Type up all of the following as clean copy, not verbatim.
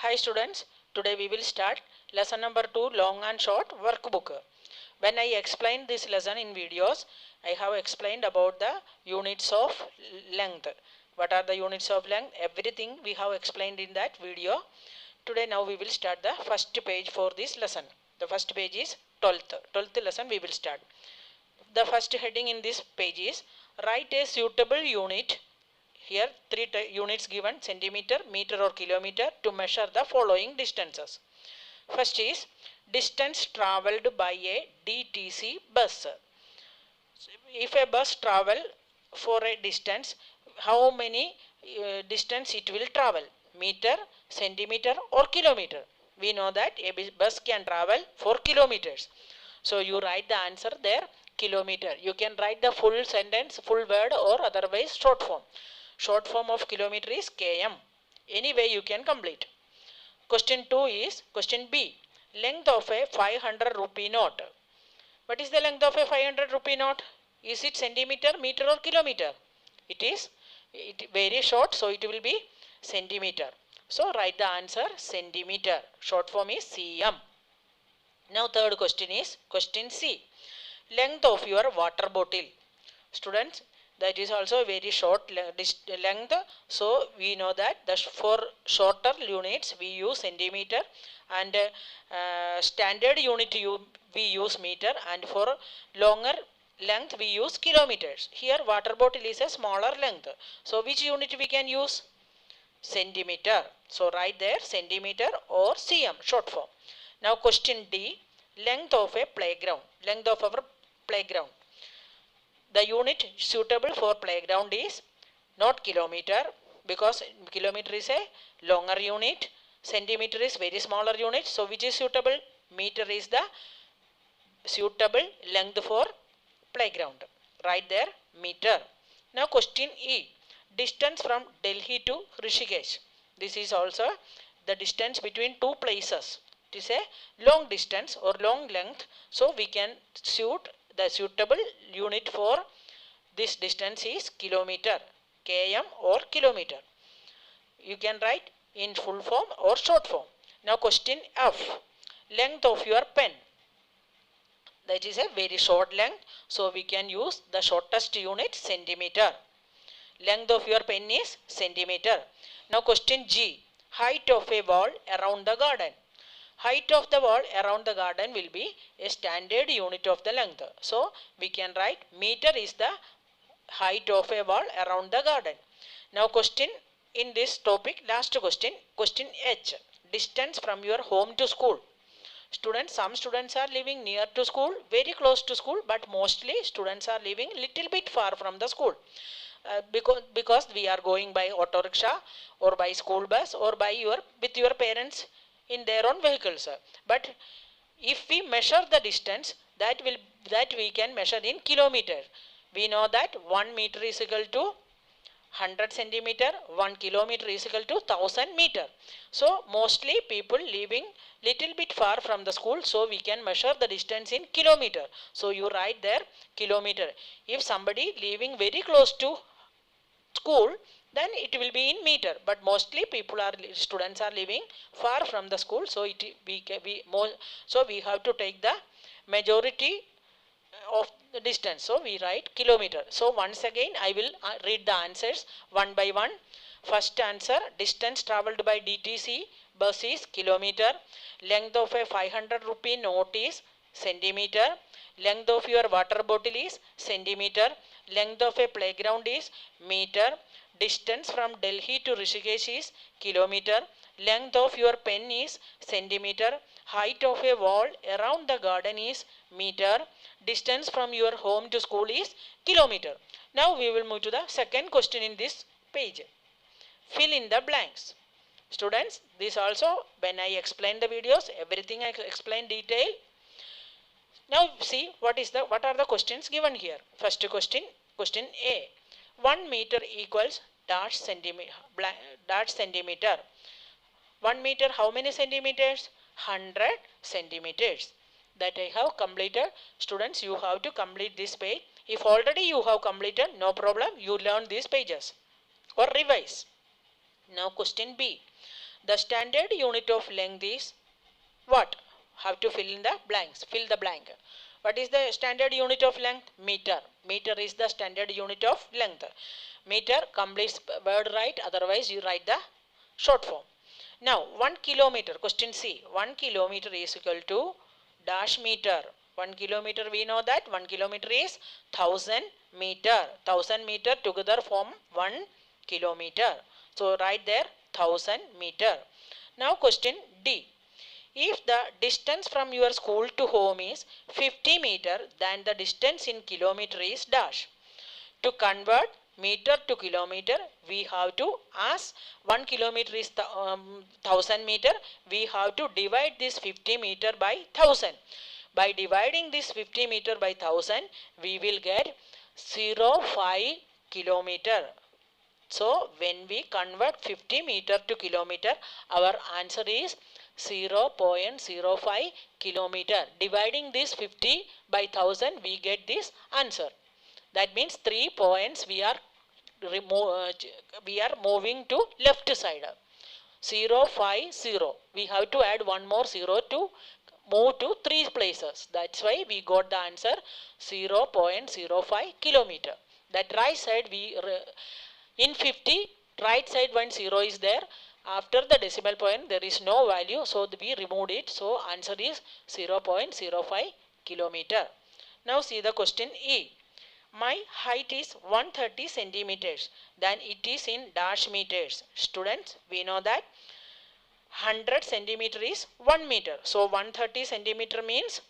Hi students, today we will start lesson number 2 long and short workbook. When I explained this lesson in videos, I have explained about the units of length. What are the units of length? Everything we have explained in that video. Today now we will start the first page for this lesson. The first page is 12th lesson we will start. The first heading in this page is write a suitable unit. Here three units given: centimeter, meter or kilometer, to measure the following distances. First is distance travelled by a DTC bus. If a bus travel for a distance, how many distance it will travel? Meter, centimeter or kilometer? We know that a bus can travel for kilometers. So you write the answer there, kilometer. You can write the full sentence, full word, or otherwise short form. Short form of kilometer is km. Anyway you can complete. Question 2 is question B. Length of a 500 rupee note. What is the length of a 500 rupee note? Is it centimeter, meter or kilometer? It very short, so it will be centimeter. So write the answer centimeter. Short form is cm. Now third question is question C. Length of your water bottle. Students, that is also a very short length. So we know that for shorter units we use centimeter, and standard unit we use meter, and for longer length we use kilometers. Here water bottle is a smaller length. So which unit we can use? Centimeter. So write there centimeter or cm, short form. Now question D. Length of a playground. Length of our playground. The unit suitable for playground is not kilometer, because kilometer is a longer unit. Centimeter is very smaller unit. So which is suitable? Meter is the suitable length for playground. Write there meter. Now question E. Distance from Delhi to Rishikesh. This is also the distance between two places. It is a long distance or long length. So we can suit the suitable unit for this distance is kilometer, km or kilometer. You can write in full form or short form. Now question F. Length of your pen. That is a very short length. So we can use the shortest unit, centimeter. Length of your pen is centimeter. Now question G. Height of a wall around the garden. Height of the wall around the garden will be a standard unit of the length. So we can write meter is the height of a wall around the garden. Now question in this topic, last question, question H. Distance from your home to school. Students, some students are living near to school, very close to school, but mostly students are living little bit far from the school. Because we are going by auto rickshaw or by school bus or by with your parents in their own vehicles. But if we measure the distance, that we can measure in kilometer. We know that 1 meter is equal to 100 centimeter, 1 kilometer is equal to 1000 meter. So mostly people living little bit far from the school, so we can measure the distance in kilometer. So you write there kilometer. If somebody living very close to school, then it will be in meter, but mostly students are living far from the school, so we have to take the majority of the distance. So we write kilometer. So once again I will read the answers one by one. First answer, distance travelled by DTC bus is kilometer. Length of a 500 rupee note is centimeter. Length of your water bottle is centimeter. Length of a playground is meter. Distance from Delhi to Rishikesh is kilometer. Length of your pen is centimeter. Height of a wall around the garden is meter. Distance from your home to school is kilometer. Now we will move to the second question in this page. Fill in the blanks. Students, this also when I explain the videos, everything I explain detail. Now see what are the questions given here. First question, question A. 1 meter equals dash centimeter. 1 meter, how many centimeters? 100 centimeters. That I have completed. Students, you have to complete this page. If already you have completed, no problem. You learn these pages or revise. Now question B. The standard unit of length is what? Have to fill in the blanks. Fill the blank. What is the standard unit of length? Meter. Meter is the standard unit of length. Meter completes word right, otherwise you write the short form. Now 1 kilometer, question C. 1 kilometer is equal to dash meter. 1 kilometer, we know that 1 kilometer is 1000 meter. 1000 meter together form 1 kilometer. So write there 1000 meter. Now question D. If the distance from your school to home is 50 meter, then the distance in kilometer is dash. To convert meter to kilometer, we have to, as 1 kilometer is 1000 meter, we have to divide this 50 meter by 1000. By dividing this 50 meter by 1000, we will get 0.5 kilometer. So when we convert 50 meter to kilometer, our answer is 0.05 kilometer. Dividing this 50 by 1000, we get this answer. That means 3 points we are moving to left side. 0, 5, 0. We have to add one more 0 to move to 3 places. That's why we got the answer 0.05 kilometer. That right side in 50, right side one 0 is there. After the decimal point there is no value, so we removed it. So answer is 0.05 kilometer. Now see the question E. My height is 130 centimeters. Then it is in dash meters. Students, we know that 100 centimeter is 1 meter. So 130 centimeter means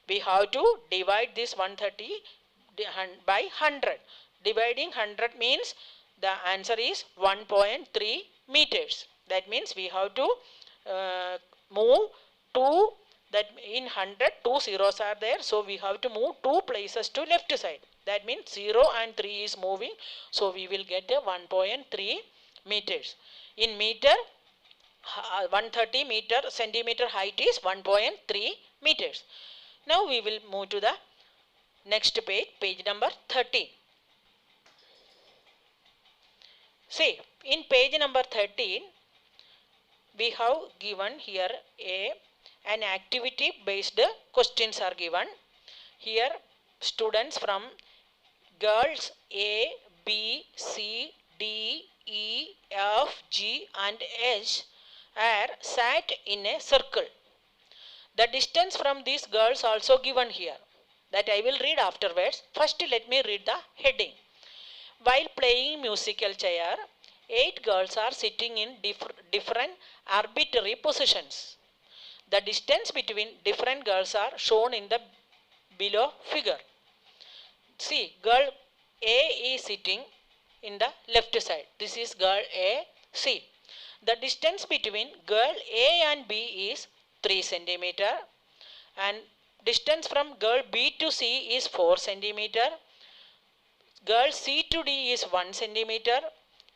we have to divide this 130 by 100. Dividing 100 means the answer is 1.3 meters. That means we have to move 2, that in 100 2 zeros are there, so we have to move 2 places to left side. That means 0 and 3 is moving, so we will get a 1.3 meters. In meter, 130 meter centimeter height is 1.3 meters. Now we will move to the next page, page number 13. See, in page number 13, we have given here an activity based questions are given. Here students from girls A, B, C, D, E, F, G and H are sat in a circle. The distance from these girls also given here. That I will read afterwards. First let me read the heading. While playing musical chair, 8 girls are sitting in different arbitrary positions. The distance between different girls are shown in the below figure. See, girl A is sitting in the left side. This is girl A, C. The distance between girl A and B is 3 centimeter, and distance from girl B to C is 4 centimeter. Girl C to D is 1 centimeter.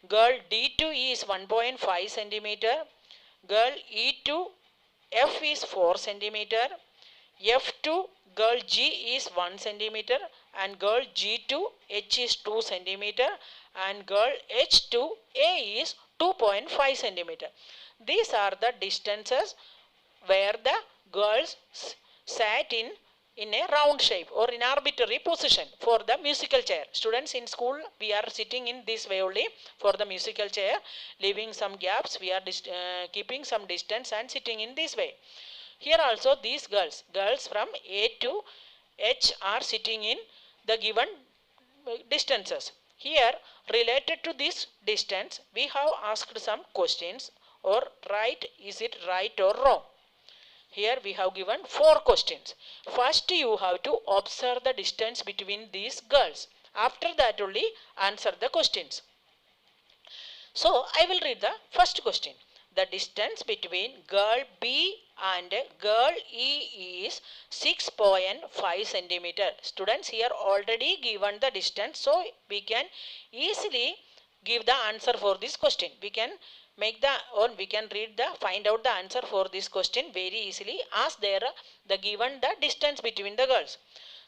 Girl D to E is 1.5 centimeter. Girl E to F is 4 centimeter. F to girl G is 1 centimeter. And girl G to H is 2 centimeter. And girl H to A is 2.5 centimeter. These are the distances where the girls sat in a round shape or in arbitrary position for the musical chair. Students, in school we are sitting in this way only for the musical chair, leaving some gaps. We are keeping some distance and sitting in this way. Here also these girls from A to H are sitting in the given distances. Here, related to this distance, we have asked some questions, or write is it right or wrong. Here we have given 4 questions. First you have to observe the distance between these girls. After that only answer the questions. So I will read the first question. The distance between girl B and girl E is 6.5 centimeter. Students, here already given the distance, so we can easily give the answer for this question. We can make we can find out the answer for this question very easily, as there the given the distance between the girls.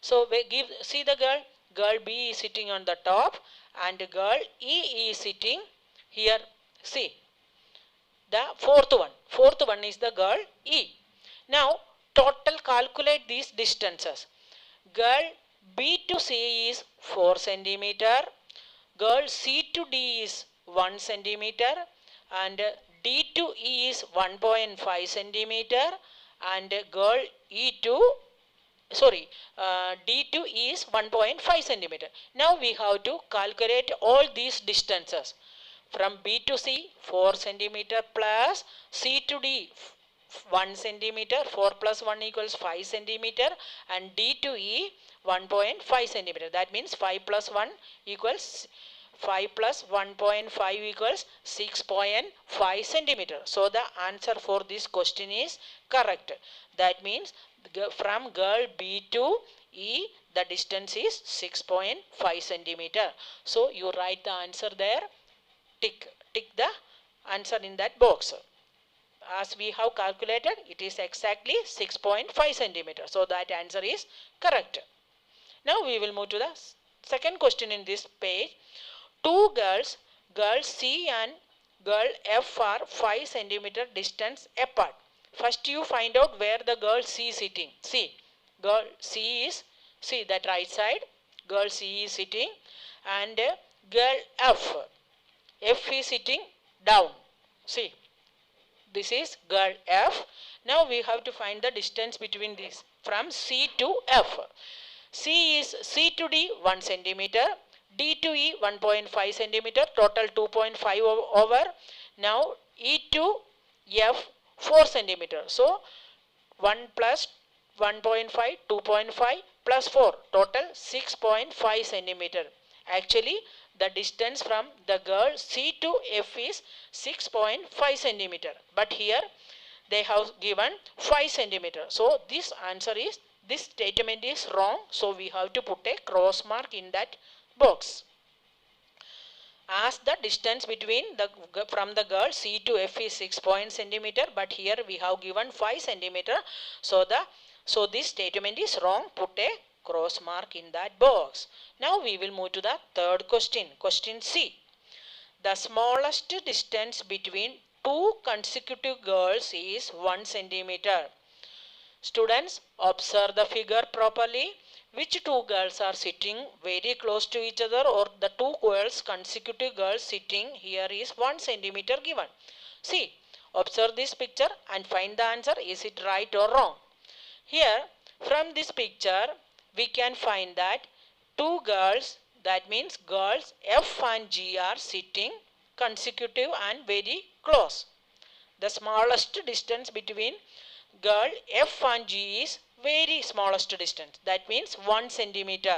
So we see the girl B is sitting on the top and girl E is sitting here. See, the fourth one is the girl E. Now total calculate these distances. Girl B to C is 4 centimeter, girl C to D is 1 centimeter, and D to E is 1.5 centimeter, and girl D to E is 1.5 centimeter. Now we have to calculate all these distances. From B to C 4 centimeter plus C to D 1 centimeter, 4 plus 1 equals 5 centimeter, and D to E 1.5 centimeter. That means 5 plus 1 equals 5 plus 1.5 equals 6.5 centimeter. So the answer for this question is correct. That means from girl B to E the distance is 6.5 centimeter. So you write the answer there. Tick the answer in that box. As we have calculated, it is exactly 6.5 centimeter. So that answer is correct. Now we will move to the second question in this page. Two girls, girl C and girl F are 5 centimeter distance apart. First you find out where the girl C is sitting. See, girl C is, see that right side, girl C is sitting, and girl F is sitting down. See, this is girl F. Now we have to find the distance between these from C to F. C is C to D 1 centimeter, D to E 1.5 centimeter, total 2.5 over. Now E to F 4 centimeter. So 1 plus 1.5, 2.5 plus 4, total 6.5 centimeter. Actually the distance from the girl C to F is 6.5 centimeter. But here they have given 5 centimeter. So this answer is, this statement is wrong. So we have to put a cross mark in that box. As the distance between from the girl C to F is 6 centimeter, but here we have given 5 centimeter. So this statement is wrong. Put a cross mark in that box. Now we will move to the third question. Question C. The smallest distance between two consecutive girls is 1 centimeter. Students, observe the figure properly. Which two girls are sitting very close to each other, or the two girls, consecutive girls sitting here is 1 centimeter given. See, observe this picture and find the answer. Is it right or wrong? Here from this picture we can find that two girls, that means girls F and G are sitting consecutive and very close. The smallest distance between girl F and G is very smallest distance. That means 1 centimeter.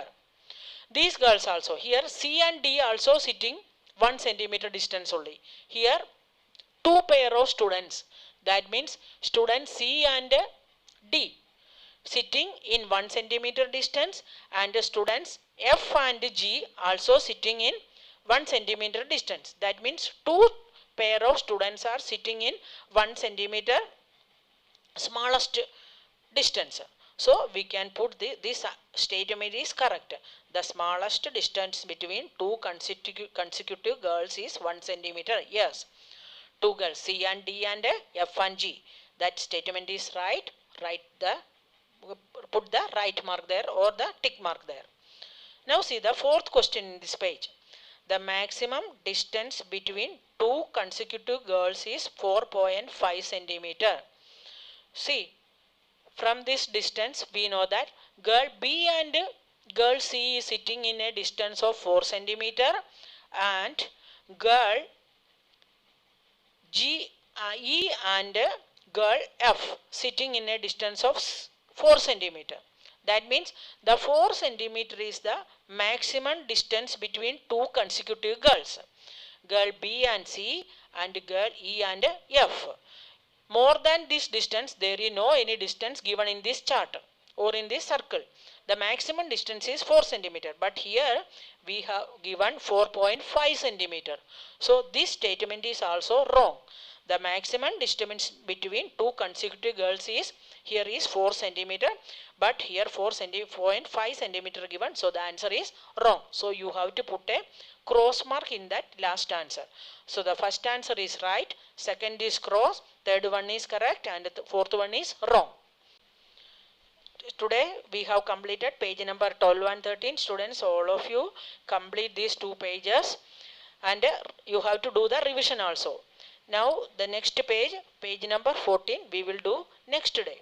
These girls also, here C and D also sitting 1 centimeter distance only. Here two pair of students, that means students C and D sitting in 1 centimeter distance, and students F and G also sitting in 1 centimeter distance. That means two pair of students are sitting in 1 centimeter smallest distance. So we can put this statement is correct. The smallest distance between two consecutive girls is 1 centimeter. Yes, two girls C and D and F and G. That statement is right. Put the right mark there or the tick mark there. Now see the fourth question in this page. The maximum distance between two consecutive girls is 4.5 centimeter. See, from this distance we know that girl B and girl C is sitting in a distance of 4 centimeter, and girl E and girl F sitting in a distance of 4 centimeter. That means the 4 centimeter is the maximum distance between two consecutive girls, girl B and C and girl E and F. More than this distance, there is no any distance given in this chart or in this circle. The maximum distance is 4 centimeter, but here we have given 4.5 centimeter. So this statement is also wrong. The maximum distance between two consecutive girls is here is 4 centimeter, but here 4.5 centimeter given, so the answer is wrong. So you have to put a cross mark in that last answer. So the first answer is right, second is cross, third one is correct, and the fourth one is wrong. Today we have completed page number 12 and 13. Students, all of you complete these 2 pages, and you have to do the revision also. Now the next page, page number 14, we will do next day.